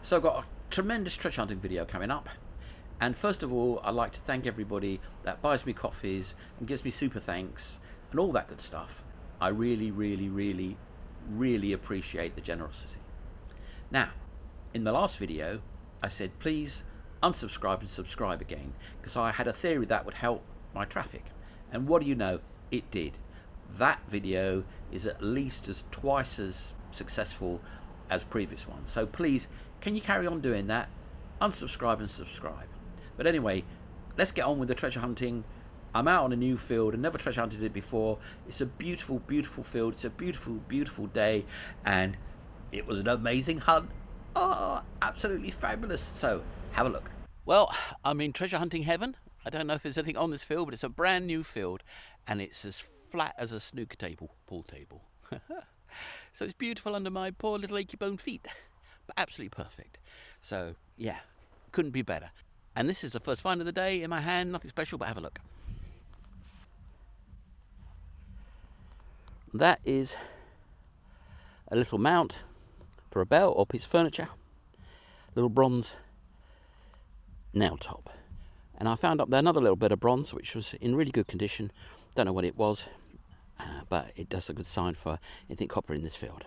So I've got a tremendous treasure hunting video coming up. And first of all, I'd like to thank everybody that buys me coffees and gives me super thanks and all that good stuff. I really, really, really, really appreciate the generosity. Now, in the last video, I said please unsubscribe and subscribe again, because I had a theory that would help my traffic. And what do you know? It did. That video is at least twice as successful as previous ones. So please, can you carry on doing that? Unsubscribe and subscribe. But anyway, let's get on with the treasure hunting. I'm out on a new field. I never treasure hunted it before. It's a beautiful, beautiful field. It's a beautiful, beautiful day. And it was an amazing hunt. Oh, absolutely fabulous. So have a look. Well, I'm in treasure hunting heaven. I don't know if there's anything on this field, but it's a brand new field. And it's as flat as a snooker table, pool table. So it's beautiful under my poor little achy bone feet. But absolutely perfect. So yeah, couldn't be better. And this is the first find of the day in my hand. Nothing special, but have a look. That is a little mount for a belt or piece of furniture. Little bronze nail top. And I found up there another little bit of bronze, which was in really good condition. Don't know what it was, but it does a good sign for anything copper in this field.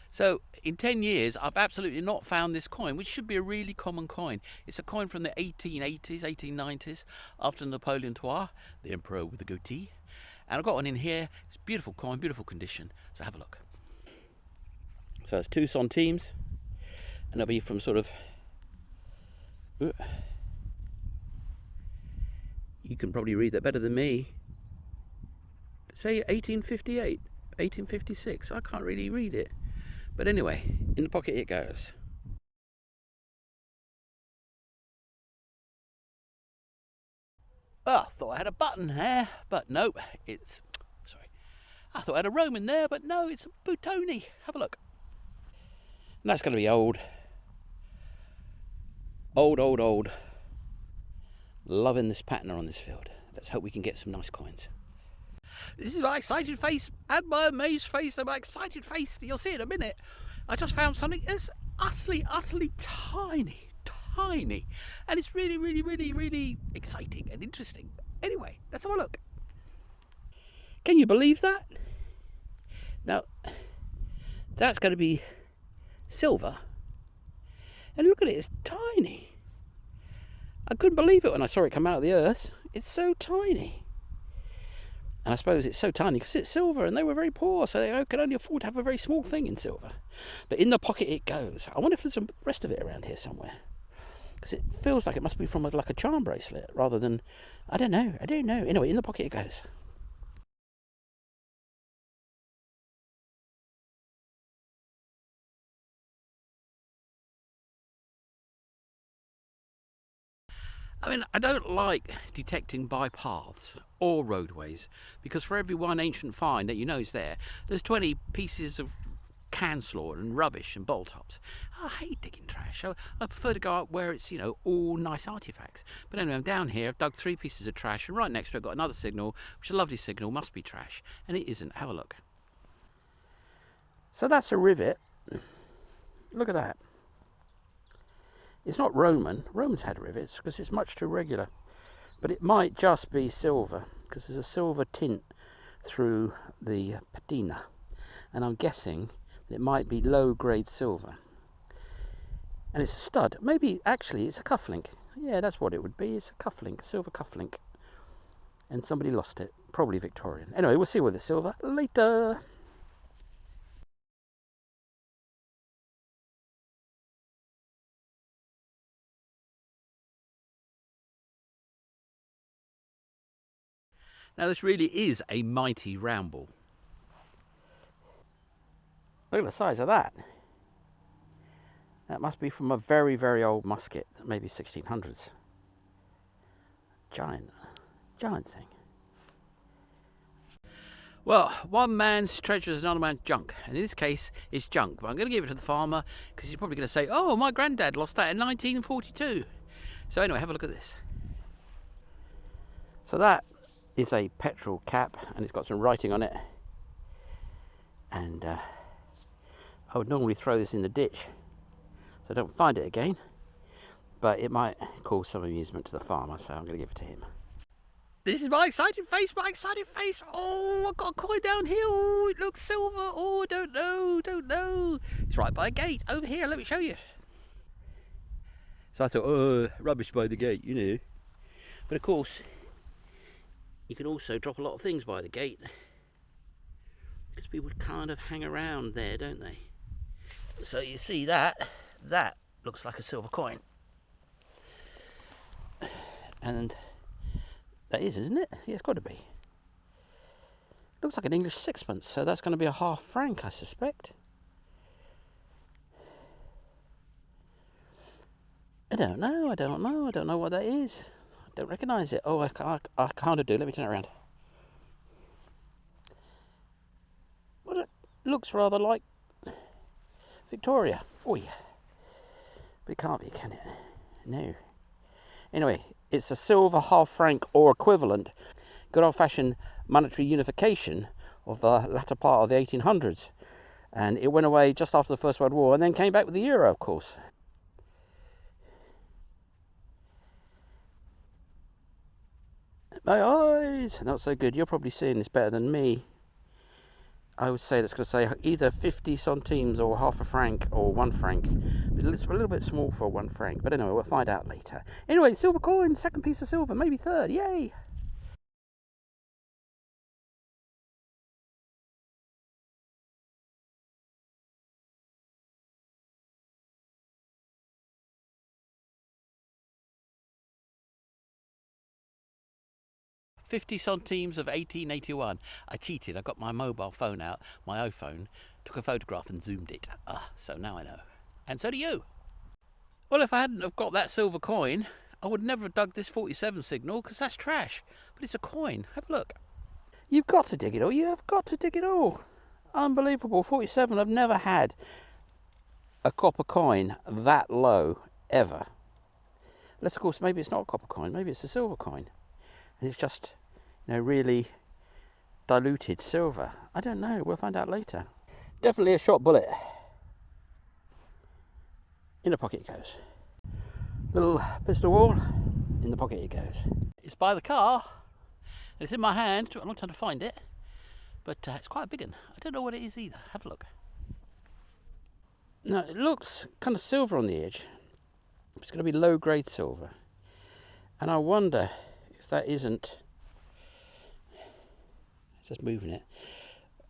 So in 10 years, I've absolutely not found this coin, which should be a really common coin. It's a coin from the 1880s, 1890s, after Napoleon III, the emperor with the goatee. And I've got one in here. It's a beautiful coin, beautiful condition. So have a look. So it's 2 centimes, and it'll be from sort of, you can probably read that better than me. Say 1858, 1856. I can't really read it. But anyway, in the pocket it goes. Oh, I thought I had a button there, but no, it's, sorry. I thought I had a Roman there, but no, it's a Buttoni. Have a look. And that's going to be old. Old, old, old. Loving this pattern on this field. Let's hope we can get some nice coins. This is my excited face and my amazed face and my excited face. You'll see in a minute. I just found something that's utterly, utterly tiny, tiny. And it's really, really, really, really exciting and interesting. Anyway, let's have a look. Can you believe that? Now, that's going to be silver. And look at it, it's tiny. I couldn't believe it when I saw it come out of the earth. It's so tiny. And I suppose it's so tiny because it's silver and they were very poor, so they could only afford to have a very small thing in silver. But in the pocket it goes. I wonder if there's some rest of it around here somewhere. Because it feels like it must be from like a charm bracelet rather than, I don't know. Anyway, in the pocket it goes. I mean, I don't like detecting by paths or roadways, because for every one ancient find that you know is there, there's 20 pieces of can slaw and rubbish and bottle tops. I hate digging trash. I prefer to go up where it's, you know, all nice artifacts. But anyway, I'm down here, I've dug 3 pieces of trash, and right next to it I've got another signal, which is a lovely signal, must be trash. And it isn't. Have a look. So that's a rivet. Look at that. It's not Roman. Romans had rivets because it's much too regular. But it might just be silver because there's a silver tint through the patina. And I'm guessing that it might be low-grade silver. And it's a stud. Maybe, actually, it's a cufflink. Yeah, that's what it would be. It's a cufflink, a silver cufflink. And somebody lost it. Probably Victorian. Anyway, we'll see with the silver later. Now this really is a mighty round ball. Look at the size of that. That must be from a very, very old musket, maybe 1600s. Giant thing. Well, one man's treasure is another man's junk, and in this case it's junk, but I'm going to give it to the farmer because he's probably going to say, oh, my granddad lost that in 1942. So anyway, have a look at this. So that is a petrol cap, and it's got some writing on it, and I would normally throw this in the ditch. so I don't find it again. But it might cause some amusement to the farmer, so I'm going to give it to him. This is my excited face, my excited face. Oh, I've got a coin down here. Oh, it looks silver. Oh, don't know. It's right by a gate over here. Let me show you. So I thought, oh, rubbish by the gate, you know. But of course, you can also drop a lot of things by the gate, because people kind of hang around there, don't they? So you see that looks like a silver coin. And that is, isn't it? Yeah, it's got to be. Looks like an English sixpence, so that's going to be a half franc, I suspect. I don't know what that is. I don't recognise it. Oh, I can't do. Let me turn it around. Well, it looks rather like Victoria. Oh yeah. But it can't be, can it? No. Anyway, it's a silver half franc or equivalent. Good old-fashioned monetary unification of the latter part of the 1800s. And it went away just after the First World War and then came back with the euro, of course. My eyes! Not so good. You're probably seeing this better than me. I would say that's going to say either 50 centimes or half a franc or 1 franc. It's a little bit small for 1 franc, but anyway, we'll find out later. Anyway, silver coin, second piece of silver, maybe third, yay! "50 centimes of 1881. I cheated. I got my mobile phone out, my iPhone, took a photograph and zoomed it. So now I know. And so do you. Well, if I hadn't have got that silver coin, I would never have dug this 47 signal, because that's trash. But it's a coin. Have a look. You've got to dig it all. You have got to dig it all. Unbelievable. 47. I've never had a copper coin that low, ever. Unless, of course, maybe it's not a copper coin. Maybe it's a silver coin. And it's just, really diluted silver. I don't know. We'll find out later. Definitely a shot bullet. In the pocket it goes. Little pistol ball. In the pocket it goes. It's by the car. And it's in my hand. It took a long time to find it. But it's quite a big one. I don't know what it is either. Have a look. Now, it looks kind of silver on the edge. It's going to be low-grade silver. And I wonder if that isn't, just moving it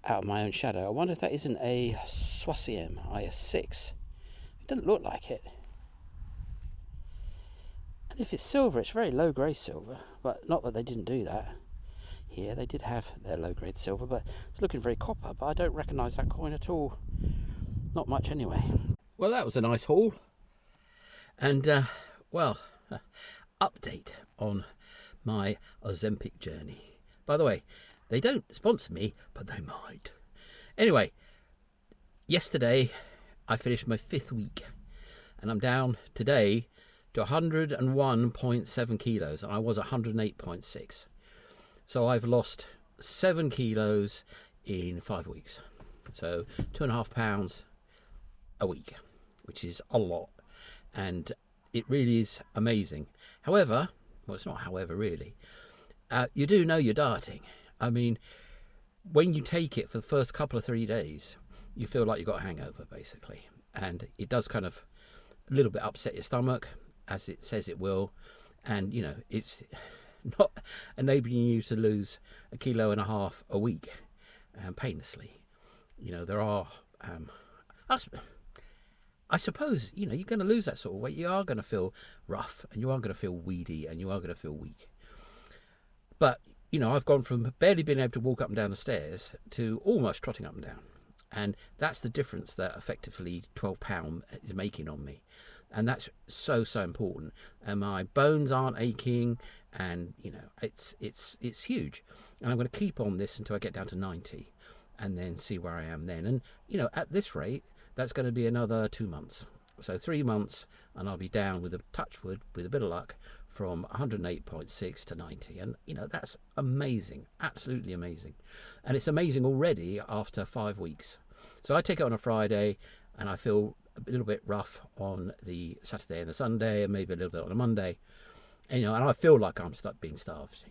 out of my own shadow, I wonder if that isn't a Swasiem IS6. It doesn't look like it. And if it's silver, it's very low grade silver, but not that they didn't do that. Here they did have their low grade silver, but it's looking very copper, but I don't recognise that coin at all. Not much anyway. Well, that was a nice haul. And, update on my Ozempic journey. By the way, they don't sponsor me, but they might. Anyway, yesterday I finished my 5th week, and I'm down today to 101.7 kilos, and I was 108.6. So I've lost 7 kilos in 5 weeks. So 2.5 pounds a week, which is a lot, and it really is amazing. However, well, it's not however really, you do know you're dieting. I mean, when you take it for the first couple of 3 days, you feel like you've got a hangover, basically. And it does kind of a little bit upset your stomach, as it says it will. And, it's not enabling you to lose 1.5 kilos a week painlessly. There are, I suppose, you're going to lose that sort of weight. You are going to feel rough, and you are going to feel weedy, and you are going to feel weak. But, I've gone from barely being able to walk up and down the stairs to almost trotting up and down. And that's the difference that effectively 12 pound is making on me. And that's so, so important. And my bones aren't aching, and, it's huge. And I'm going to keep on this until I get down to 90, and then see where I am then. And, at this rate, that's going to be another 2 months. So 3 months, and I'll be down with a touchwood, with a bit of luck, from 108.6 to 90. And, that's amazing, absolutely amazing. And it's amazing already after 5 weeks. So I take it on a Friday, and I feel a little bit rough on the Saturday and the Sunday, and maybe a little bit on a Monday. And, and I feel like I'm being starved.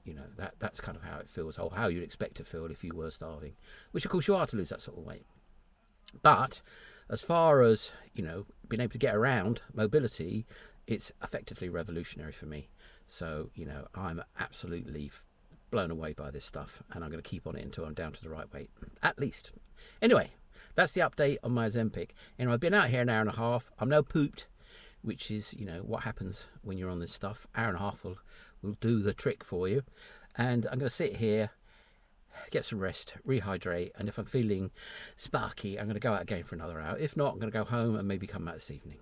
That's kind of how it feels, or how you'd expect to feel if you were starving, which of course you are to lose that sort of weight. But as far as being able to get around, mobility, it's effectively revolutionary for me. So I'm absolutely blown away by this stuff, and I'm going to keep on it until I'm down to the right weight, at least. Anyway, that's the update on my Ozempic. I've been out here an hour and a half. I'm now pooped, which is what happens when you're on this stuff. Hour and a half will do the trick for you. And I'm going to sit here, get some rest, rehydrate, and if I'm feeling sparky, I'm going to go out again for another hour. If not, I'm going to go home and maybe come back this evening.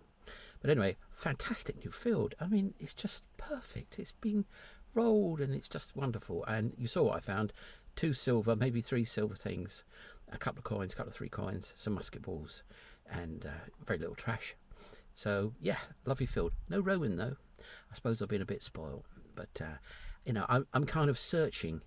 But anyway, fantastic new field. I mean, it's just perfect. It's been rolled and it's just wonderful. And you saw what I found: 2 silver, maybe 3 silver things, a couple of coins, 3 coins, some musket balls, and very little trash. So yeah, lovely field. No rowing though. I suppose I've been a bit spoiled, but I'm kind of searching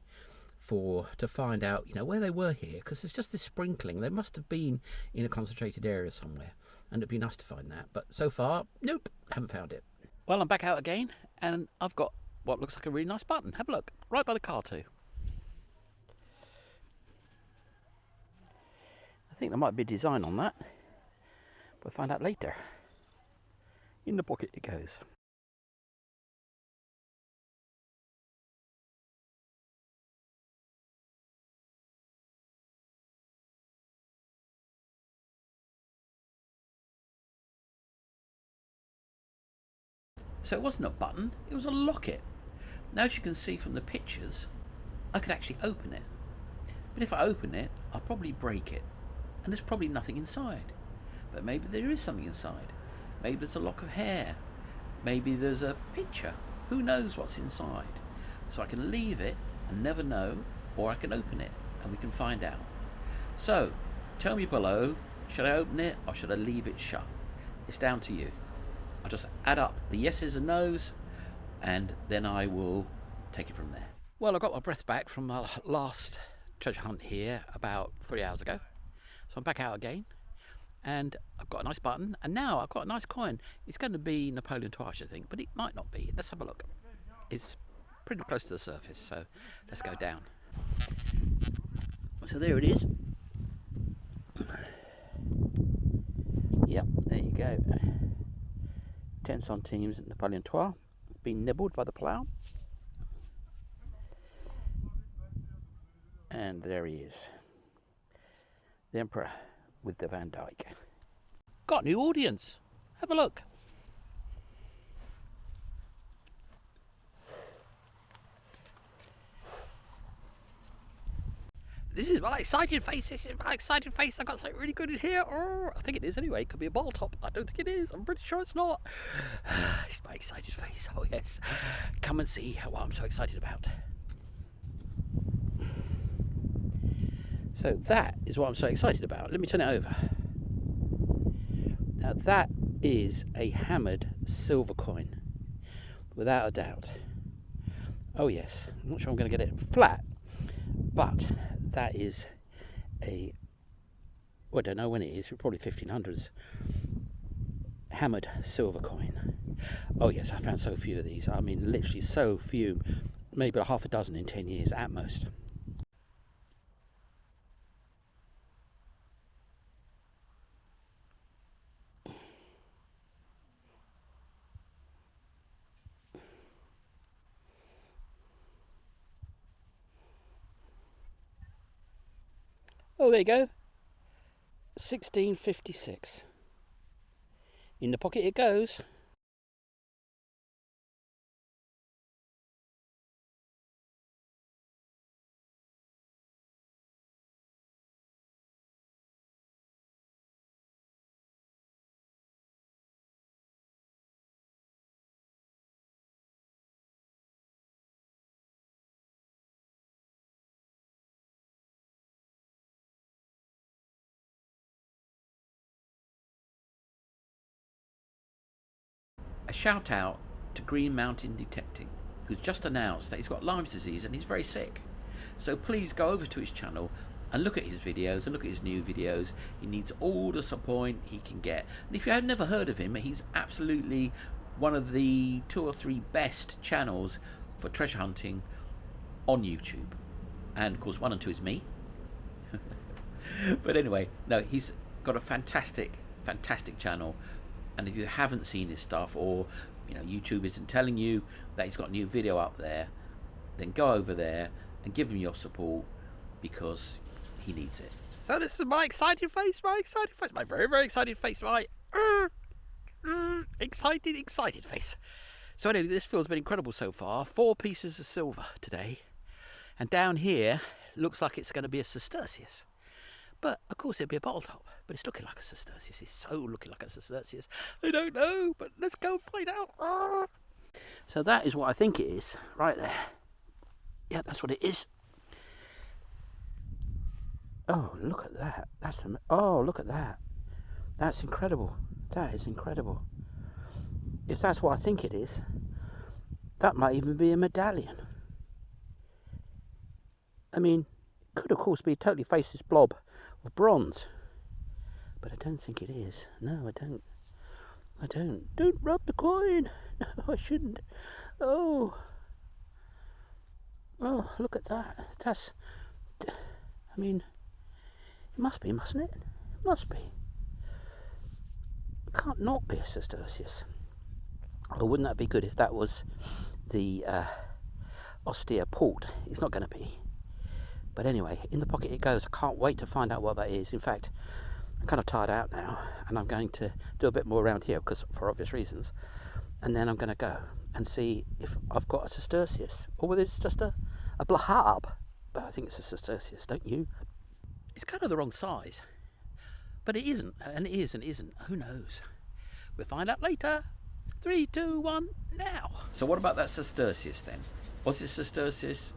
to find out where they were here, because there's just this sprinkling. They must have been in a concentrated area somewhere, and it'd be nice to find that. But so far, nope, haven't found it. Well, I'm back out again, and I've got what looks like a really nice button. Have a look, right by the car too. I think there might be a design on that. We'll find out later. In the pocket it goes. So it wasn't a button, it was a locket. Now, as you can see from the pictures, I could actually open it. But if I open it, I'll probably break it. And there's probably nothing inside. But maybe there is something inside. Maybe there's a lock of hair. Maybe there's a picture. Who knows what's inside? So I can leave it and never know, or I can open it and we can find out. So, tell me below, should I open it or should I leave it shut? It's down to you. I'll just add up the yeses and nos, and then I will take it from there. Well, I got my breath back from my last treasure hunt here about 3 hours ago. So I'm back out again, and I've got a nice button, and now I've got a nice coin. It's going to be Napoleon twice, I think, but it might not be. Let's have a look. It's pretty close to the surface, so let's go down. So there it is. Yep, there you go. 10 centimes Napoleon Trois. It's been nibbled by the plough. And there he is. The Emperor with the Van Dyke. Got a new audience. Have a look. This is my excited face. This is my excited face. I've got something really good in here. Oh, I think it is anyway. It could be a bottle top. I don't think it is. I'm pretty sure it's not. It's my excited face. Oh, yes. Come and see what I'm so excited about. So that is what I'm so excited about. Let me turn it over. Now that is a hammered silver coin. Without a doubt. Oh, yes. I'm not sure I'm going to get it flat. But that is I don't know when it is, probably 1500s, hammered silver coin. Oh yes, I found so few of these. I mean, literally so few, maybe half a dozen in 10 years at most. Oh, there you go. 1656. In the pocket it goes. A shout out to Green Mountain Detecting, who's just announced that he's got Lyme's disease and he's very sick. So please go over to his channel and look at his videos and look at his new videos. He needs all the support he can get. And if you have never heard of him, he's absolutely one of the 2 or 3 best channels for treasure hunting on YouTube. And of course 1 and 2 is me. But anyway, no, he's got a fantastic channel. And if you haven't seen his stuff, or YouTube isn't telling you that he's got a new video up there, then go over there and give him your support, because he needs it. So this is my excited face, my very, very excited face, my excited face. So anyway, this field's been incredible so far. 4 pieces of silver today. And down here, looks like it's going to be a Sestercius. But, of course, it'll be a bottle top. But it's looking like a Sestercius. It's so looking like a Sestercius. I don't know, but let's go find out. So that is what I think it is, right there. Yeah, that's what it is. Oh, look at that. Oh, look at that. That's incredible. That is incredible. If that's what I think it is, that might even be a medallion. I mean, it could of course be a totally faceless blob of bronze, but I don't think it is. No, I don't. Don't rub the coin. No, I shouldn't. Oh, look at that. I mean, it must be, mustn't it? It must be. It can't not be a Sestercius. Or wouldn't that be good if that was the austere port? It's not going to be. But anyway, in the pocket it goes. I can't wait to find out what that is. In fact, I'm kind of tired out now, and I'm going to do a bit more around here, because for obvious reasons. And then I'm going to go and see if I've got a Sestercius, or whether it's just a blahab. But I think it's a Sestercius, don't you? It's kind of the wrong size, but it isn't, and it is and it isn't. Who knows? We'll find out later. 3, 2, 1, now. So what about that Sestercius then? Was it Sestercius?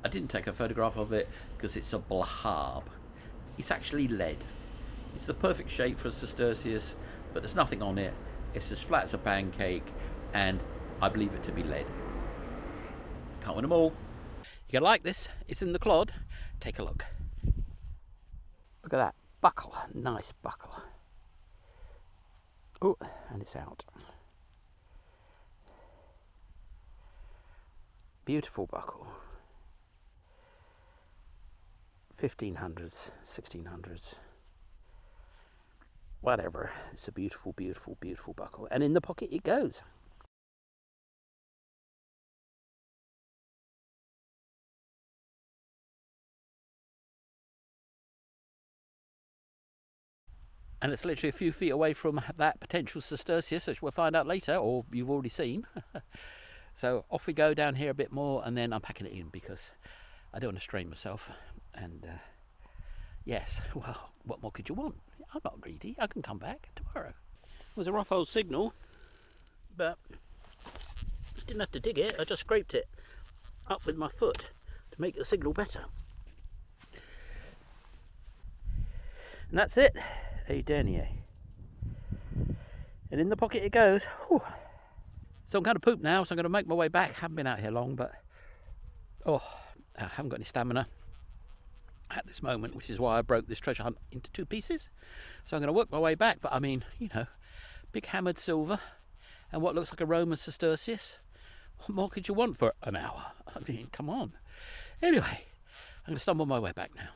I didn't take a photograph of it because it's a blahab. It's actually lead. It's the perfect shape for a Sestercius, but there's nothing on it. It's as flat as a pancake, and I believe it to be lead. Can't win them all. You're gonna like this. It's in the clod. Take a look. Look at that buckle. Nice buckle. Oh, and it's out. Beautiful buckle. 1500s, 1600s. Whatever. It's a beautiful, beautiful, beautiful buckle. And in the pocket it goes. And it's literally a few feet away from that potential Sestercius, which we'll find out later, or you've already seen. So off we go down here a bit more, and then I'm packing it in because I don't want to strain myself. And yes, well, what more could you want? I'm not greedy. I can come back tomorrow. It was a rough old signal, but I didn't have to dig it. I just scraped it up with my foot to make the signal better. And that's it. A dernier. And in the pocket it goes. Whew. So I'm kind of pooped now, so I'm going to make my way back. I haven't been out here long, but I haven't got any stamina at this moment, which is why I broke this treasure hunt into 2 pieces. So I'm going to work my way back, but I mean, big hammered silver and what looks like a Roman Sestercius. What more could you want for an hour? I mean, come on. Anyway, I'm going to stumble my way back now.